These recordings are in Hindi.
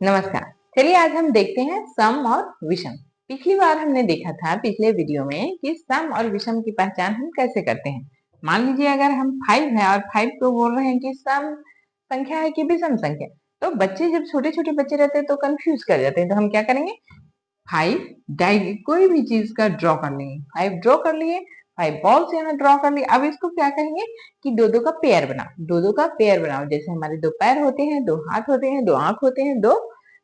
नमस्कार। चलिए आज हम देखते हैं सम और विषम। पिछली बार हमने देखा था पिछले वीडियो में कि सम और विषम की पहचान हम कैसे करते हैं। मान लीजिए अगर हम 5 है और 5 को बोल रहे हैं कि सम संख्या है कि विषम संख्या, तो बच्चे जब छोटे छोटे बच्चे रहते हैं तो कंफ्यूज कर जाते हैं। तो हम क्या करेंगे, 5 डायरी कोई भी चीज का ड्रॉ कर लेंगे। 5 ड्रॉ कर लिए, 5 बॉल्स यहाँ ड्रॉ कर लिए। अब इसको क्या कहेंगे कि दो दो का पेयर बनाओ, दो दो का पेयर बनाओ। जैसे हमारे दो पैर होते हैं, दो हाथ होते हैं, दो आंख होते हैं, दो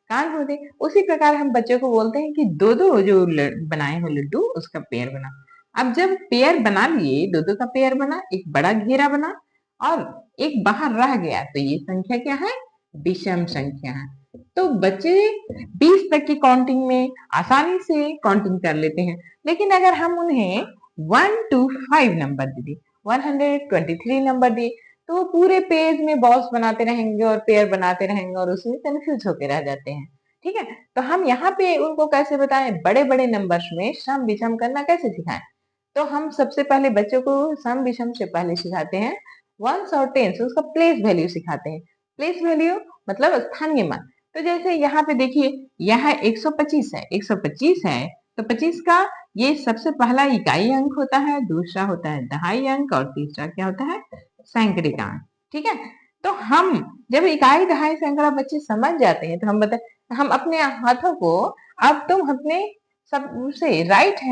कान होते हैं, उसी प्रकार हम बच्चों को बोलते हैं कि दो दो जो बनाए हो लड्डू उसका पेयर बना। अब जब पेयर बना लिए, दो दो का पेयर बना, एक बड़ा घेरा बना और एक बाहर रह गया, तो ये संख्या क्या है, विषम संख्या है। तो बच्चे 20 तक की काउंटिंग में आसानी से काउंटिंग कर लेते हैं। लेकिन अगर हम उन्हें 1 to 5 नंबर दे दिए, 123 नंबर दिए, तो वो पूरे पेज में बॉक्स बनाते रहेंगे और पेयर बनाते रहेंगे और उसमें कंफ्यूज होकर रह जाते हैं। ठीक है, तो हम यहाँ पे उनको कैसे बताएं, बड़े बड़े नंबर्स में सम विषम करना कैसे सिखाएं। तो हम सबसे पहले बच्चों को सम विषम से पहले सिखाते हैं वंस और टेंस, उसका प्लेस वैल्यू सिखाते हैं। प्लेस वैल्यू मतलब स्थानीय मान। तो जैसे यहाँ पे देखिए, यह 125 है, 125 है, तो 25 का ये सबसे पहला इकाई अंक होता है, दूसरा होता है दहाई अंक और तीसरा क्या होता है, सैकड़े का अंक। ठीक है, तो हम जब इकाई दहाई सैकड़ा बच्चे समझ जाते हैं तो हम बताए, हम अपने हाथों को, अब तुम अपने सबसे राइट से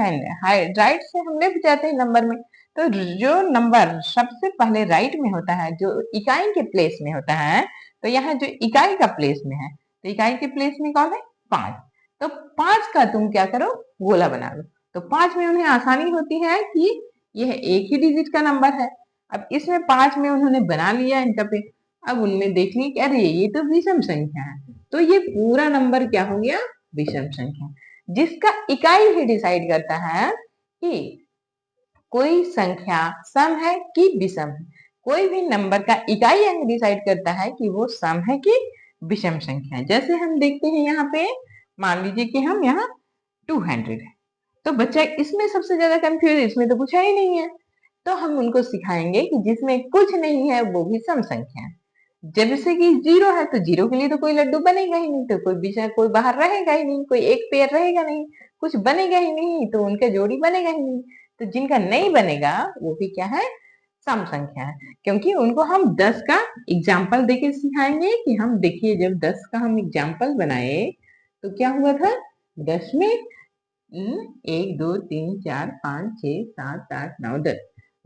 हम लेफ्ट जाते हैं नंबर में। तो जो नंबर सबसे पहले राइट में होता है, जो इकाई के प्लेस में होता है, तो यहाँ जो इकाई का प्लेस में है, तो इकाई के प्लेस में कौन है, 5। तो 5 का तुम क्या करो, गोला बना लो। तो 5 में उन्हें आसानी होती है कि यह एक ही डिजिट का नंबर है। अब इसमें 5 में उन्होंने बना लिया इनका पे। अब उनने देख ली कि अरे ये तो विषम संख्या है, तो ये पूरा नंबर क्या हो गया, विषम संख्या। जिसका इकाई ही डिसाइड करता है कि कोई संख्या सम है कि विषम है। कोई भी नंबर का इकाई अंक डिसाइड करता है कि वो सम है कि विषम संख्या है। जैसे हम देखते हैं यहाँ पे, मान लीजिए कि हम यहाँ 200 है, तो बच्चा इसमें सबसे ज्यादा कंफ्यूज, इसमें तो पूछा ही नहीं है। तो हम उनको सिखाएंगे कि जिसमें कुछ नहीं है वो भी सम संख्या है। जैसे कि 0 है, तो 0 के लिए तो कोई लड्डू बनेगा ही नहीं, तो कोई विषय कोई बाहर रहेगा ही नहीं, कोई एक पेयर रहेगा नहीं, कुछ बनेगा ही नहीं, तो उनका जोड़ी बनेगा ही नहीं। तो जिनका नहीं बनेगा वो भी क्या है, सम संख्या है। क्योंकि उनको हम 10 का एग्जाम्पल देके सिखाएंगे कि हम देखिए, जब 10 का हम एग्जाम्पल बनाए तो क्या हुआ था, 10 में 1 2 3 4 5 6 7 8 9 10,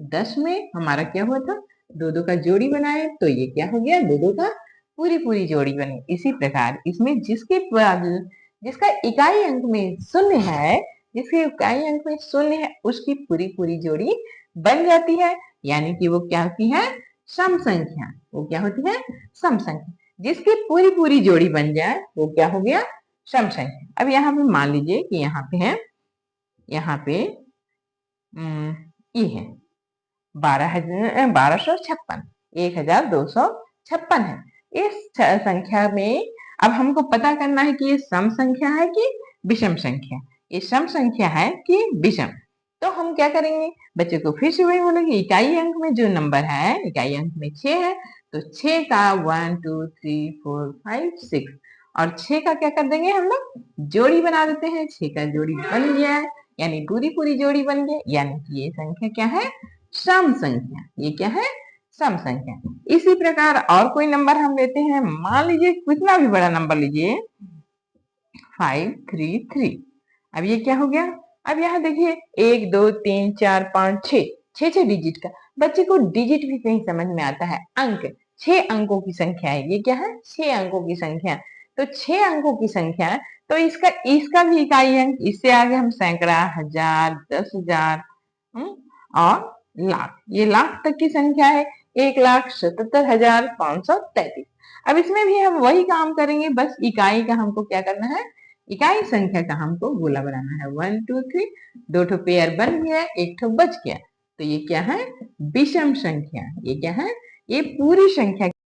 10 में हमारा क्या हुआ था, दो दो का जोड़ी बनाए, तो ये क्या हो गया, दो दो का पूरी पूरी जोड़ी बनी। इसी प्रकार इसमें जिसका इकाई अंक में शून्य है, जिसके इकाई अंक में शून्य है, उसकी पूरी पूरी जोड़ी बन जाती है, यानी कि वो क्या होती है, सम संख्या। वो क्या होती है, सम संख्या। जिसकी पूरी पूरी जोड़ी बन जाए वो क्या हो गया, सम संख्या। अब यहाँ पे मान लीजिए कि यहाँ पे है, यहाँ पे ये है 1256, 1256 है। इस संख्या में अब हमको पता करना है कि ये सम संख्या है कि विषम संख्या। ये सम संख्या है कि विषम। तो हम क्या करेंगे, बच्चे को फिर से वही बोलेंगे, इकाई अंक में जो नंबर है, इकाई अंक में 6 है, तो 6 का 1 2 3 4 5 6, और 6 का क्या कर देंगे हम लोग, जोड़ी बना देते हैं। 6 का जोड़ी बन गया है, यानी पूरी पूरी जोड़ी बन गया, यानी कि ये संख्या क्या है, सम संख्या। ये क्या है, सम संख्या। इसी प्रकार और कोई नंबर हम लेते हैं, मान लीजिए कितना भी बड़ा नंबर लीजिए, 533। अब ये क्या हो गया, अब यहाँ देखिए 1 2 3 4 5 6, 6 डिजिट का। बच्चे को डिजिट भी नहीं समझ में आता है, अंक 6 अंकों की संख्या है। ये क्या है, 6 अंकों की संख्या। तो 6 अंकों की संख्या है, तो इसका इसका भी इकाई अंक, इससे आगे हम सैकड़ा, हजार, 10,000 और लाख, ये लाख तक की संख्या है, 1,77,533। अब इसमें भी हम वही काम करेंगे, बस इकाई का हमको क्या करना है, इकाई संख्या का हमको गोला बनाना है। 1 2 3, दो ठो पेयर बन गया, एक ठो बच गया, तो ये क्या है, विषम संख्या। ये क्या है, ये पूरी संख्या